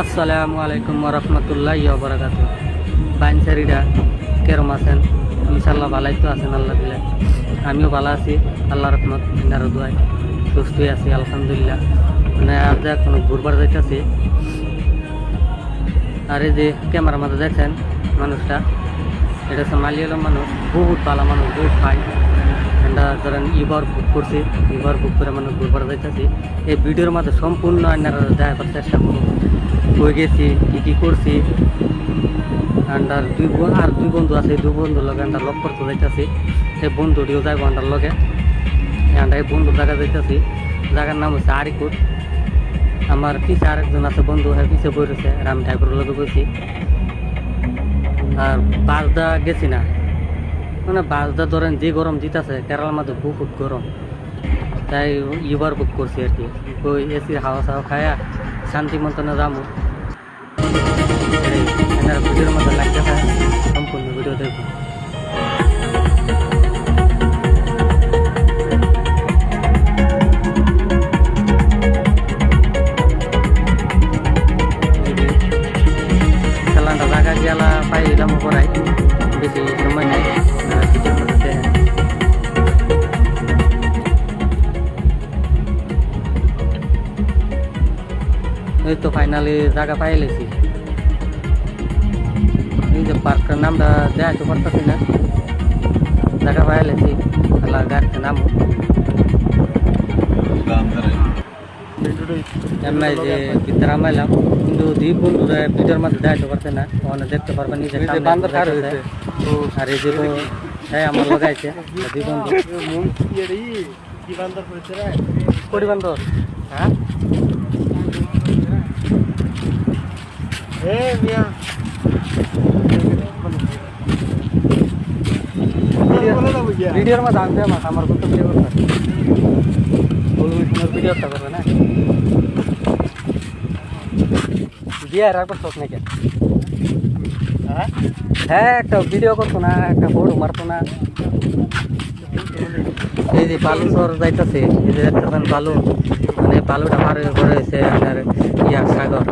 আসসালামু আলাইকুম ওরহমতুল্লাহি ওয়া বারাকাতুহু। বাইনসারিরা কেরম আছেন? ইনশাল্লাহ ভালাই তো আছেন আল্লাহ দিলে। আমিও ভালো আছি আল্লাহ রহমত ইনারও দোয়ায় সুস্থই আছি আলহামদুলিল্লাহ। মানে আর যে কোনো ঘুরবার যাইতেছি। আর এই যে ক্যামেরার মধ্যে দেখছেন মানুষটা, এটা হচ্ছে মালিয়ালম মানুষ, বহুত ভালো মানুষ, বহুত ভাই। আমরা ধরেন ইবার বুক করছি, ইবার বুক করে মানুষ ঘুরবার যাইতেছি। এই ভিডিওর মধ্যে সম্পূর্ণ আপনারা দেখার চেষ্টা করুন, কই গেছি, কী করছি। আন্ডার দুই বন্ধু আছে, দুই বন্ধুর লগে আমরা লক করতে যাইতেছি। সেই বন্ধুটিও যাইব আন্ডার লগে। আমরা এই বন্ধুর জায়গা যাইতেছি, জায়গার নাম হচ্ছে আরিকুট। আমার পিছে আরেকজন আছে বন্ধু, হ্যাঁ পিছিয়ে বই রয়েছে, আর আমি ড্রাইভারের লগে বইছি। আর বাসদা গেছি না, মানে বাসদা ধরেন যে গরম জিতাছে কেরালার মধ্যে বহুত গরম, তাই ইবার বুক করছি আর কি। ওই এসির হাওয়া সাওয়া খায়া শান্তি মতনে যাবো। ভিডিওর মধ্যে লাগতে হয়, সম্পূর্ণ ভিডিও দেখবো। খেলাটা জায়গা গেলা পাই এলাম পড়াই, বেশি সময় নাই ভিডিওর মধ্যে। এই তো ফাইনালি জায়গা পাই লেছি। এই যে পার্কের নামটা দেখাইতে পারতেছি না, জায়গা পাই লেছি। খেলা গাড়িতে নামো এমনি যে ভিতরে নামাইলাম, কিন্তু দুই বন্ধুরা ভিডিওর মধ্যে দেখাইতে পারছে না, ওখানে দেখতে পারবেন নিজের সামনে। আর এই যে হ্যাঁ আমার লগাইছে দুই বন্ধু। কোটি বান্দর? হ্যাঁ ভিডিওর মধ্যে আনতে আমার বলতে ভিডিও করতে ভিডিওটা করবে না দিয়ে রাখবার শখ নাকি? হ্যাঁ একটা ভিডিও করতো না, একটা ফটো মারতো না। এই যে বালু শহর যাইতেছে, এই যে দেখতে পান বালু, মানে বালুটা পার হয়ে পড়ে হয়েছে আপনার সাগর।